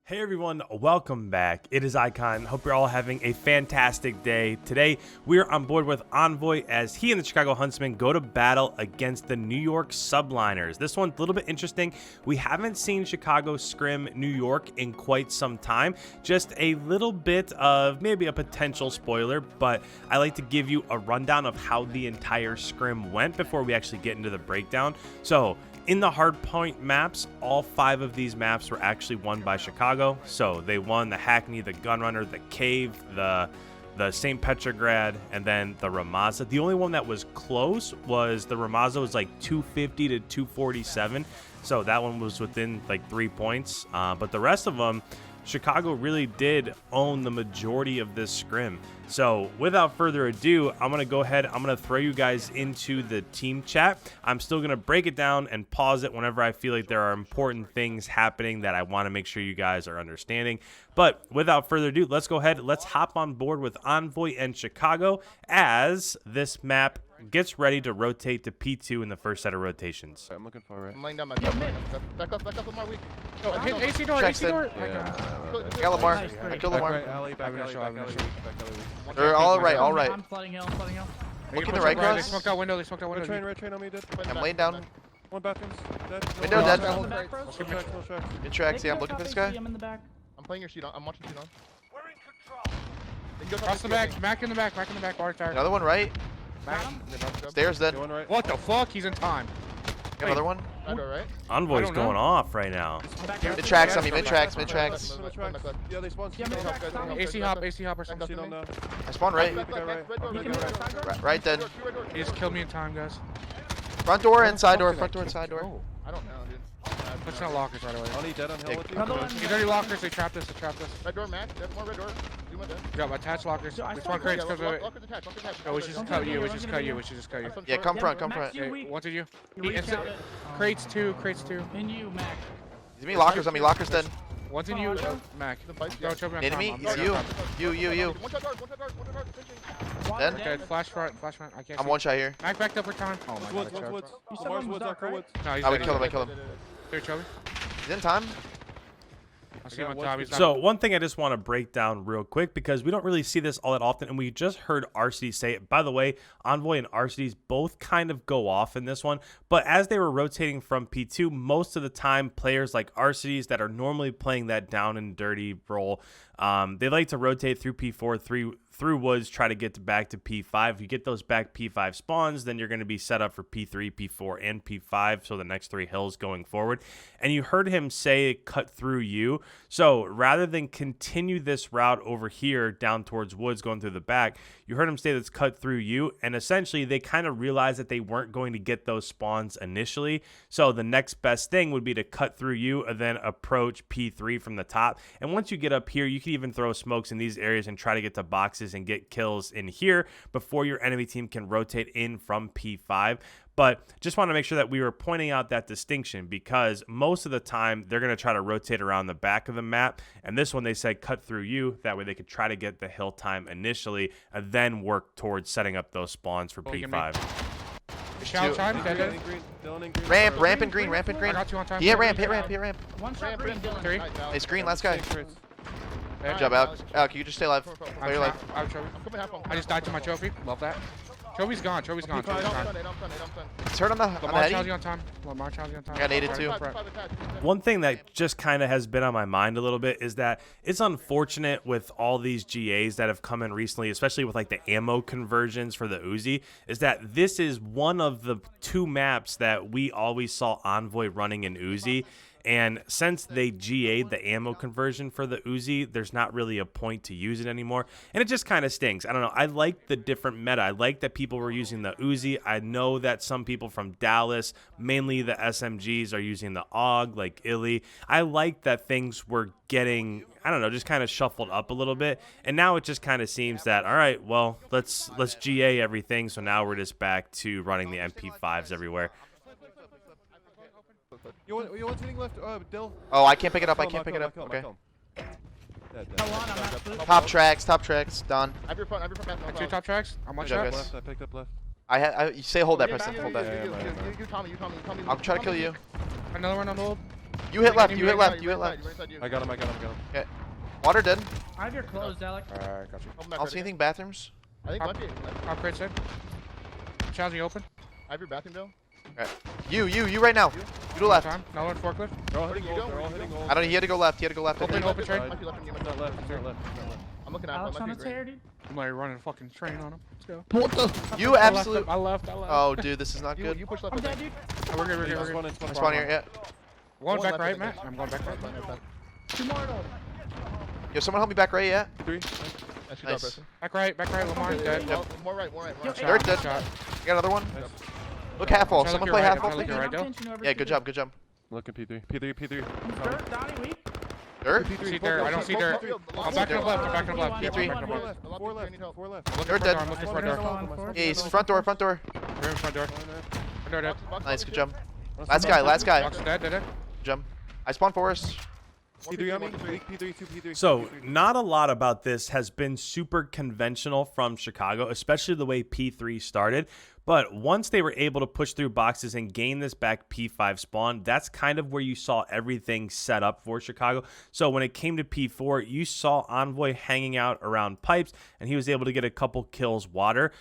Hey everyone, welcome back. It is Icon. Hope you're all having a fantastic day. Today, we're on board with Envoy as he and the Chicago Huntsmen go to battle against the New York Subliners. This one's a little bit interesting. We haven't seen Chicago scrim New York in quite some time. Just a little bit of maybe a potential spoiler, but I like to give you a rundown of how the entire scrim went before we actually get into the breakdown. So, in the Hardpoint maps, all 5 of these maps were actually won by Chicago. So they won the Hackney, the Gunrunner, the Cave, the St. Petrograd, and then the Ramaza. The only one that was close was the Ramaza, was like 250 to 247. So that one was within like 3 points. But the rest of them, Chicago really did own the majority of this scrim. So without further ado, I'm going to go ahead. I'm going to throw you guys into the team chat. I'm still going to break it down and pause it whenever I feel like there are important things happening that I want to make sure you guys are understanding. But without further ado, let's go ahead. Let's hop on board with Envoy and Chicago as this map gets ready to rotate to P2 in the first set of rotations. I'm looking for it. I'm laying down my top. Back up with my weak. Oh, AC door, AC door. I got Lamar. I killed Lamar. Back alley. They're all right, all right. I'm flooding hill, flooding hill. Look in the right They cross. smoked out window, Red train on me, dead. I'm laying down. One bathrooms. Window dead. Good Good tracks. Yeah, I'm looking for this guy. I'm in the back. I'm playing your sheet on. I'm watching sheet on. We're in control. Cross the back, Mac in the back, water tower. Another one right. Stairs dead. What the fuck? He's in time. Got another one. Right? Envoy's going off right now. Mid tracks on me. Mid tracks. Yeah, they spawned. AC hop or something. I spawned right. Right dead. He just killed me in time, guys. Front door and side door. Front door and side door. I don't know, dude. Push out lockers right away. Oni dead on hill with you. He's already lockers. They trapped us. Red door, Mac. Dead more red door. Do my dead. Yeah, attached lockers. We spawn crates. Go away. Lockers attached. No, we should just cut you. Yeah, come front. Okay, one to you. Crates two. In you, Mac. Give me lockers on me. Lockers dead. One's in you, Mac. Don't choke me on Enemy. time. It's you. You. One shot dart. Then? Okay, flash front. I can't I'm see. one shot here. Mac backed up for time. Oh my Woods. god, I choked. Lamar's woods, Arco woods. No, he's I would dead, kill him. he's I killed him. dead. Here, Choby. He's in time. I see him on top. He's not. So one thing I just want to break down real quick, because we don't really see this all that often, and we just heard ARCITYS say it. By the way, Envoy and ARCITYS both kind of go off in this one, but as they were rotating from P2, most of the time players like ARCITYS that are normally playing that down and dirty role, they like to rotate through P4, through woods, try to get back to P5. If you get those back P5 spawns, then you're going to be set up for P3, P4, and P5, so the next 3 hills going forward. And you heard him say cut through you. So rather than continue this route over here down towards woods going through the back, you heard him say let's cut through you. And essentially they kind of realized that they weren't going to get those spawns initially. So the next best thing would be to cut through you and then approach P3 from the top. And once you get up here, you can even throw smokes in these areas and try to get to boxes and get kills in here before your enemy team can rotate in from P5. But just want to make sure that we were pointing out that distinction, because most of the time they're going to try to rotate around the back of the map, and this one they said cut through you. That way they could try to get the hill time initially and then work towards setting up those spawns for P5. Ramp and green. I got you on time. Hit ramp. One shot green, Dylan. 3. It's green, last guy. Hey, Good job, Alec. You just stay alive. Play your life. I just died to my trophy. Love that. Choby's gone. It's hurt on the Lamar heady. Chelsea on time. I got naded too. One thing that just kind of has been on my mind a little bit is that it's unfortunate with all these GAs that have come in recently, especially with like the ammo conversions for the Uzi, is that this is one of the 2 maps that we always saw Envoy running in Uzi. And since they GA'd the ammo conversion for the Uzi, there's not really a point to use it anymore. And it just kind of stinks. I don't know. I like the different meta. I like that people were using the Uzi. I know that some people from Dallas, mainly the SMGs, are using the AUG, like Illy. I like that things were getting, I don't know, just kind of shuffled up a little bit. And now it just kind of seems that, all right, well, let's GA everything. So now we're just back to running the MP5s everywhere. You want sitting left, Dill? Oh, I can't pick it up. Okay. Top tracks. Done. I have your front, Matt. 2 top tracks. I'm one shot. Left, I picked up left. You say hold that, Preston. Hold that. You Tommy. I'll try to kill you. Another one on hold. You hit left, you hit left, you hit left. I got him. Okay. Water dead. I have your clothes, Alec. Alright, got you. I don't see anything bathrooms. I think might be. Top crate side. Challenging open. I have your bathroom bill. Alright. You right now. You to left. Time. No one forklift. They're all Where hitting do you gold. go? They're all Where do you hitting go? gold. I don't know, he had to go left. He had to go left. I Open, think. open trade. Might be left from you. It's not left. It's not left. It's not left. I'm looking at Alex it. on Might a be green. tear, dude. I'm like running a fucking train on him. Let's go. What the? You I absolute. left. Oh, dude, this is not good. You push left. I'm dead, dude. Oh, we're good. Just We're good. one in, Spawn here, yeah. Going back left, right, I Matt. think. I'm going back right. Two more though. Yo, someone help me back right, yeah? 3. Nice. Nice. Back right. Lamar dead. More right. They're dead. Shot. You got another one? Look half wall. Try to Someone look play your half right, wall. try to look your right, Dale. Yeah, good job, good job. Looking P3. Dirt, Donnie, weak. Dirt? See dirt. I don't see dirt. I'm back in the left. I'm back in the left. P3. Yeah, I'm back in the Four left. left. 4 left. 4 left. I'm looking Dirt for dead. door. I'm looking for door. Yeah, he's front door. Front door. Front door dead. Nice, good job. Last guy. Box dead. Good job. I spawned forest. P3 on me. P3, 2 P3. So, not a lot about this has been super conventional from Chicago, especially the way P3 started. But once they were able to push through boxes and gain this back P5 spawn, that's kind of where you saw everything set up for Chicago. So when it came to P4, you saw Envoy hanging out around pipes, and he was able to get a couple kills water.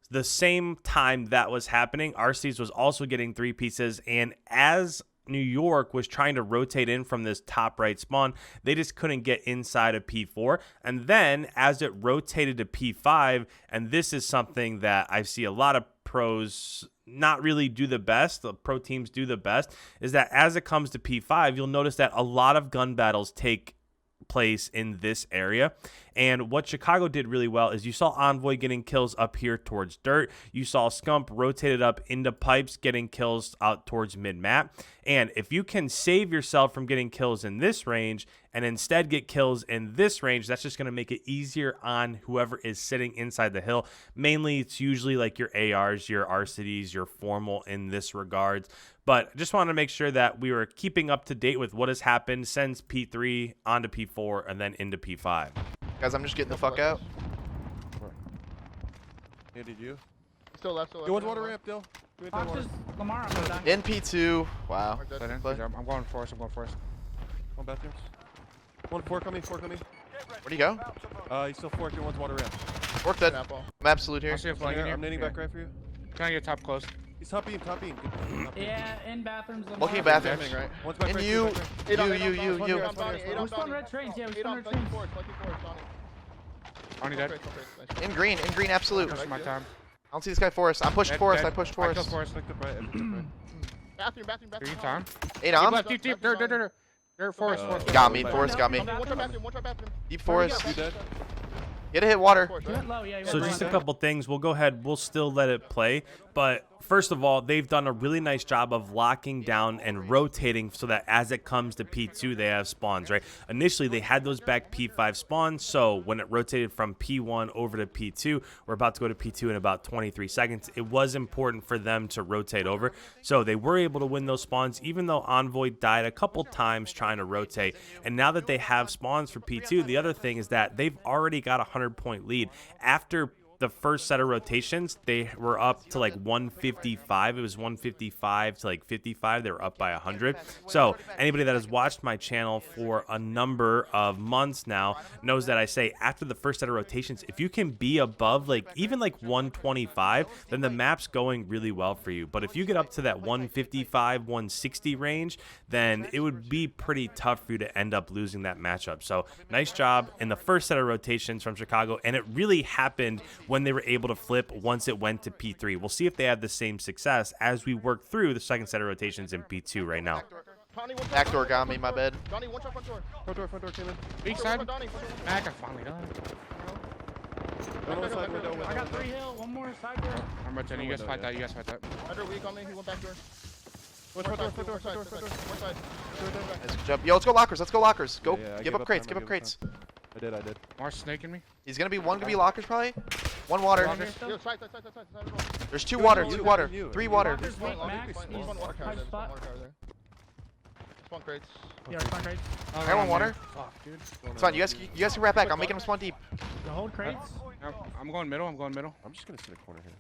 The same time that was happening, ARCITYS was also getting 3 pieces, and as New York was trying to rotate in from this top right spawn, they just couldn't get inside of P4. And then as it rotated to P5, and this is something that I see a lot of pros not really do the best, the pro teams do the best, is that as it comes to P5, you'll notice that a lot of gun battles take place in this area. And what Chicago did really well is you saw Envoy getting kills up here towards dirt. You saw Scump rotated up into pipes getting kills out towards mid-map. And if you can save yourself from getting kills in this range and instead get kills in this range, that's just going to make it easier on whoever is sitting inside the hill. Mainly, it's usually like your ARs, your ARCITYS, your formal in this regards. But just wanted to make sure that we were keeping up to date with what has happened since P3 onto P4 and then into P5. Guys, I'm just getting the fuck out. Yeah, did you? Still left. Go in water ramp, Dill. Go in Fox water. is Lamar. I'm gonna die. In P2. Wow. I'm going first. One bathrooms. 1-4 coming. Where'd he go? He's still 4. One's water ramp. Work dead. I'm absolute here. I'll see if flying in here. I'm nading back right for you. Can I get top close? He's top beam. Yeah, in bathrooms. Lamar. Looking at bathrooms. Right. One's back And right. you. You. We spawned red trains. Yeah, we spawned red trains. Only dead. In green, absolute. Pushing my time. I don't see this guy forest. I'm pushing Dead, forest. dead. I pushed I killed forest. forest. Click the right. Bathroom. Give you time. 8 Deep on. left, deep. Dirt. Forest. Got me. Forest got me. One try bathroom. Deep forest. You dead? Get a hit water. He went low. Yeah, he So went just a low. couple things. We'll go ahead. We'll still let it play. But first of all, they've done a really nice job of locking down and rotating so that as it comes to P2, they have spawns, right? Initially, they had those back P5 spawns. So when it rotated from P1 over to P2, we're about to go to P2 in about 23 seconds. It was important for them to rotate over. So they were able to win those spawns, even though Envoy died a couple times trying to rotate. And now that they have spawns for P2, the other thing is that they've already got a 100-point lead. After the first set of rotations, they were up to like 155. It was 155 to like 55. They were up by 100. So anybody that has watched my channel for a number of months now knows that I say after the first set of rotations, if you can be above like even like 125, then the map's going really well for you. But if you get up to that 155, 160 range, then it would be pretty tough for you to end up losing that matchup. So nice job in the first set of rotations from Chicago, and it really happened when they were able to flip once it went to P3. We'll see if they have the same success as we work through the second set of rotations in P2 right now. Backdoor got me, my bad. Donnie, one shot front door. Front door came in. Weak side. Mac, I finally done. Don't know side window. I got 3 hill. One more side door. I'm rotating. You guys fight that. Under weak on me. He went back door. Front door. One side. Nice, good job. Yo, let's go lockers. Go. Yeah, I give gave up up crates. time, Give I up gave up crates. I did. Mars snaking me. He's gonna be lockers probably. One water. Lockers. Yo, side. There's 2 water. You, 2 water. you. 3 water. Lockers weak, Max. Spawn He's water tower high there. spot. Spawn crates. Yeah, spawn crates. Oh, I want water. Fuck, dude. It's fine. You guys can wrap back. I'm making him spawn deep. The hold crates. No, I'm going middle. I'm just gonna sit in a corner here.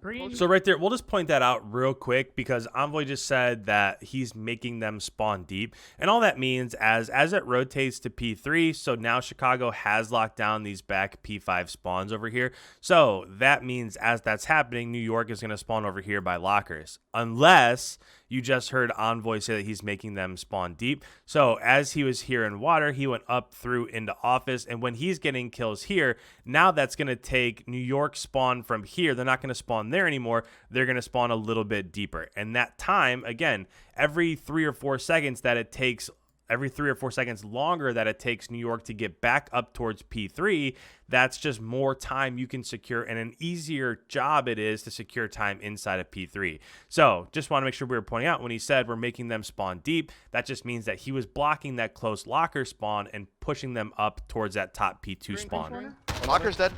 Green. So right there, we'll just point that out real quick because Envoy just said that he's making them spawn deep. And all that means as it rotates to P3, so now Chicago has locked down these back P5 spawns over here. So that means as that's happening, New York is going to spawn over here by lockers. Unless you just heard Envoy say that he's making them spawn deep. So as he was here in water, he went up through into office. And when he's getting kills here, now that's going to take New York spawn from here. They're not going to spawn there anymore. They're going to spawn a little bit deeper. And that time, again, every 3 or 4 seconds that it takes, every 3 or 4 seconds longer that it takes New York to get back up towards P3, that's just more time you can secure and an easier job it is to secure time inside of P3. So just want to make sure we were pointing out when he said we're making them spawn deep, that just means that he was blocking that close locker spawn and pushing them up towards that top P2 spawn. Locker's dead.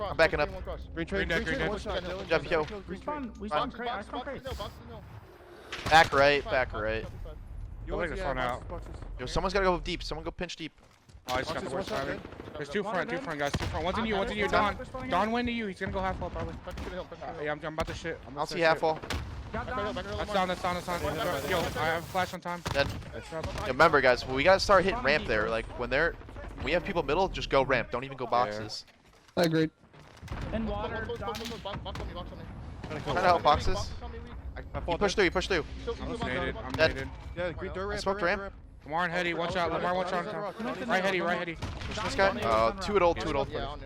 I'm backing up. Green trade, Green dead, one green shot. Good job, yo. We spawn crate. I spawn crates. Back right, back right. I'll take this one out. Yo, someone's gotta go deep. Someone go pinch deep. Oh, he's got the Boxes, worst one shot, timing. man. There's two front, guys. Two front. One's in you, one's in you. Don. Don went to you. He's gonna go half wall probably. Yeah, I'm about to shit. I'll see half wall. Got down. That's down, that's down, that's down. Yo, I have a flash on time. Dead. Yeah, remember, guys, we gotta start hitting ramp there. Like when we have people middle, just go ramp. Don't even go boxes. I agreed. In water. Trying to help boxes. You push through. You push through. I'm naded. I'm Dead. naded. Yeah, green dirt ramp. smoked ramp. Lamar and Heady, one shot. Lamar, one shot. Right Heady, right Heady. Push this guy. 2 at old, 2 at old. 2 at old,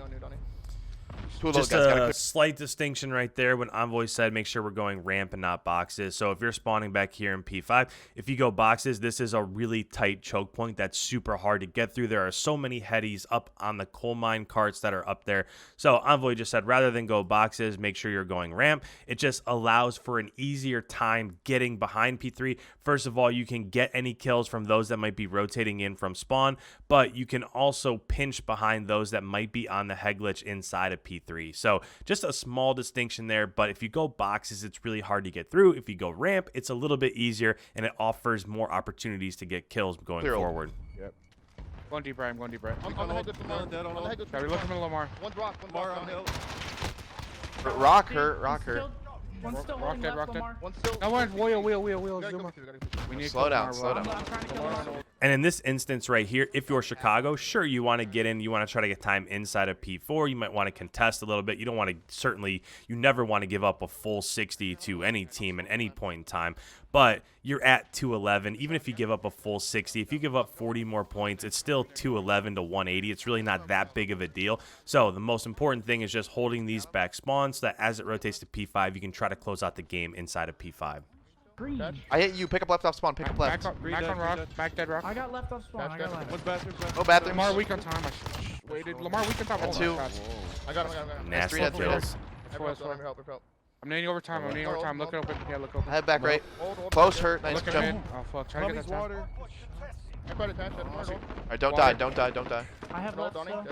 Just guys. Gotta a slight distinction right there when Envoy said make sure we're going ramp and not boxes. So if you're spawning back here in P5, if you go boxes, this is a really tight choke point that's super hard to get through. There are so many headies up on the coal mine carts that are up there. So Envoy just said rather than go boxes, make sure you're going ramp. It just allows for an easier time getting behind P3. First of all, you can get any kills from those that might be rotating in from spawn, but you can also pinch behind those that might be on the head glitch inside of P3. So just a small distinction there, but if you go boxes, it's really hard to get through. If you go ramp, it's a little bit easier and it offers more opportunities to get kills going forward. Yep. Going deep right, I'm going deep right. I'm on the head good Lamar. Dead on hold. Yeah, we look him at Lamar. One rock Lamar on hill. Rock hurt. One's still Rock holding dead, left, rock dead. Lamar. One still. No one, wheel. We need to Slow kill down, Lamar, slow bro. down. I'm trying to kill him. And in this instance right here, if you're Chicago, sure, you want to get in, you want to try to get time inside of P4. You might want to contest a little bit. You don't want to, you never want to give up a full 60 to any team at any point in time. But you're at 211. Even if you give up a full 60, if you give up 40 more points, it's still 211 to 180. It's really not that big of a deal. So the most important thing is just holding these back spawns so that as it rotates to P5, you can try to close out the game inside of P5. Green. I hit you. Pick up left off spawn. Pick up left. Back on rock, back dead rock. I got left off spawn. I got left. One's bathroom. Oh, bathrooms. Lamar weak on time. I waited. Lamar weak on time. That's Oh, 2. shots. I got him. That's Nasty three, that's three. kills. Help. I'm nading overtime. Look open. Yeah, look open. Head back right. Close hurt. Nice Look at jump. me. Oh fuck. Try to get Tommy's that time. water. Alright, don't die. Don't die. I have left still.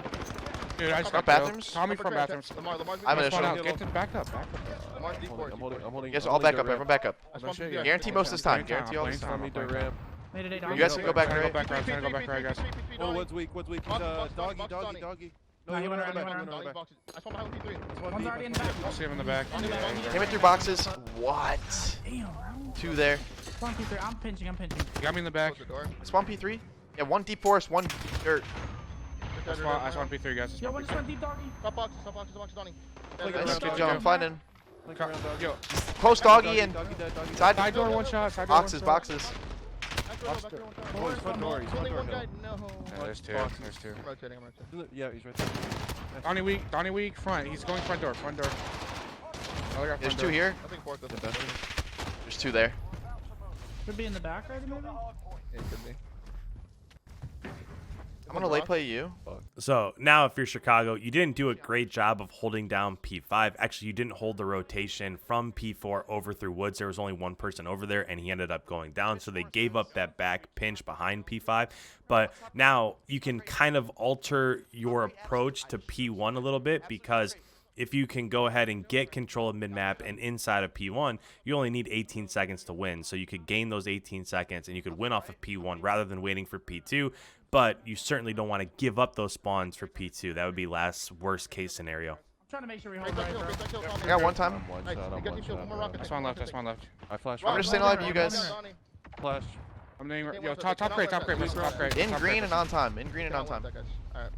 Dude, I just Front got bathrooms? Tommy from bathrooms. I'm Nice gonna one show. out. Get them back up. I'm holding. You guys all back up. Everyone back up. Yeah. Guarantee most this time. Guarantee all this time. Tommy dirt ramp. Made it 8 You guys can go back Trying to right. go back right. Trying to go back right, guys. Oh, what's weak? He's doggy. No, he went around, he went back. around. I saw behind P3. One's already in the back. I'll see him in the back. Came in through boxes. What? Damn, 2 there. Spawn P3. I'm pinching. You got me in the back. Close the door. Spawn P3. Yeah, 1 deep forest, 1 dirt. I spawned P3, guys. Yo, one just went deep, doggy. Top box, Donnie. Nice, good job. I'm finding. Yo, Close doggy and Doggy dead. side. side door, one shot. Side door, Boxes, one shot. boxes. Oh, he's front door. He's front door. No. Yeah, there's two. There's two. I'm rotating. Yeah, he's right there. Donnie weak, front. He's going front door. Another guy front There's 2 door. here. I think fourth is There's 2 there. Could be in the back right maybe? It could be. I'm gonna late play you. So now if you're Chicago, you didn't do a great job of holding down P5. Actually, you didn't hold the rotation from P4 over through woods. There was only one person over there, and he ended up going down. So they gave up that back pinch behind P5. But now you can kind of alter your approach to P1 a little bit because if you can go ahead and get control of mid-map and inside of P1, you only need 18 seconds to win. So you could gain those 18 seconds and you could win off of P1 rather than waiting for P2. But you certainly don't want to give up those spawns for P2. That would be worst case scenario. Trying to make sure we Great, hold right, kill, bro. great, kill, I Tommy. got one time. I'm one Nice. shot, You I'm got one your shield, one more shot. rocket. That's one left. That's one left. I flash. I'm just staying alive, you guys. Donnie. Flash. I'm naming. Can't Yo, win, top cannot crate, win top crate, that. listen, top crate. In top green crate. and on time. In green and on Cannot time. win that, guys. Alright.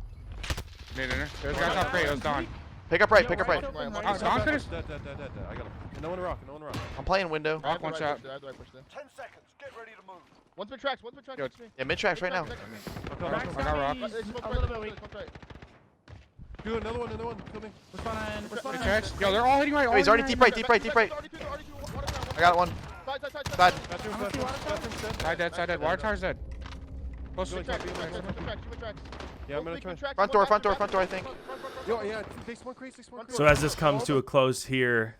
Need dinner. There's a guy top crate. It was Don. Pick up right. Pick up right. Open, Don right. Don finished? Dead. I got him. No one in rock. No one in rock. I'm playing window. I have the One right shot. push there, I have the right push there. 10 seconds. Get ready to move. One's been tracks, next to me. Yeah, mid tracks right now. Next to me. Okay, I got rock. Right, smoke A right, little bit smoke weak. right, smoke right. do another one. Kill me. We're spawning. We're Three spawning. tracks. Yo, they're all hitting right. Oh, he's already deep right. Deep right. I got one. Side. Side dead. Water tower's dead. Close. Good. Yeah, I'm gonna try. Front door, I think. Yo, yeah, they spawn crazy, So as this comes to a close here,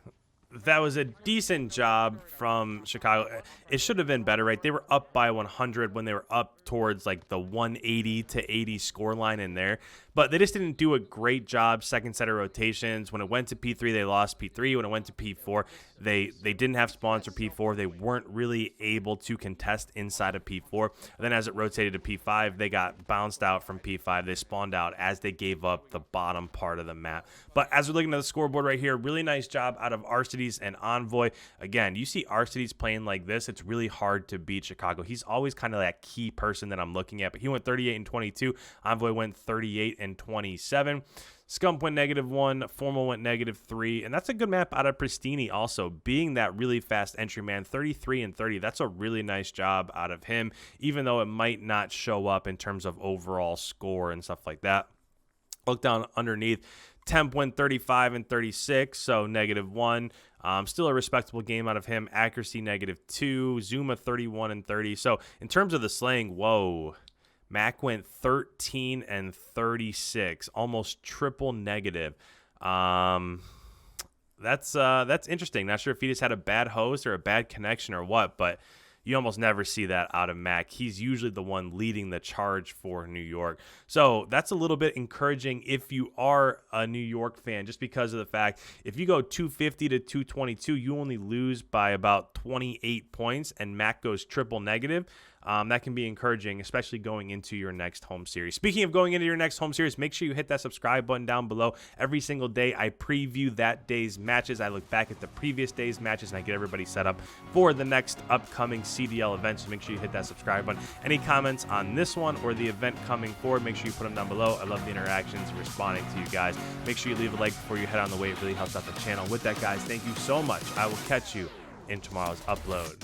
that was a decent job from Chicago. It should have been better, right? They were up by 100 when they were up towards like the 180 to 80 score line in there. But they just didn't do a great job second set of rotations. When it went to P3, they lost P3. When it went to P4, they didn't have spawns for P4. They weren't really able to contest inside of P4. And then as it rotated to P5, they got bounced out from P5. They spawned out as they gave up the bottom part of the map. But as we're looking at the scoreboard right here, really nice job out of ARCITYS and ENVOY. Again, you see ARCITYS playing like this, it's really hard to beat Chicago. He's always kind of that key person that I'm looking at. But he went 38 and 22. ENVOY went 38 and 27. Scump went -1, Formal went -3, and that's a good map out of Pristini also, being that really fast entry man, 33 and 30. That's a really nice job out of him, even though it might not show up in terms of overall score and stuff like that. Look down underneath. Temp went 35 and 36, so -1. Still a respectable game out of him. Accuracy -2. Zuma 31 and 30. So in terms of the slaying, whoa. Mac went 13 and 36, almost triple negative. That's interesting. Not sure if he just had a bad host or a bad connection or what, but you almost never see that out of Mac. He's usually the one leading the charge for New York. So that's a little bit encouraging if you are a New York fan, just because of the fact if you go 250 to 222, you only lose by about 28 points, and Mac goes triple negative. That can be encouraging, especially going into your next home series. Speaking of going into your next home series, make sure you hit that subscribe button down below. Every single day, I preview that day's matches. I look back at the previous day's matches, and I get everybody set up for the next upcoming CDL event. So make sure you hit that subscribe button. Any comments on this one or the event coming forward, make sure you put them down below. I love the interactions, responding to you guys. Make sure you leave a like before you head on the way. It really helps out the channel. With that, guys, thank you so much. I will catch you in tomorrow's upload.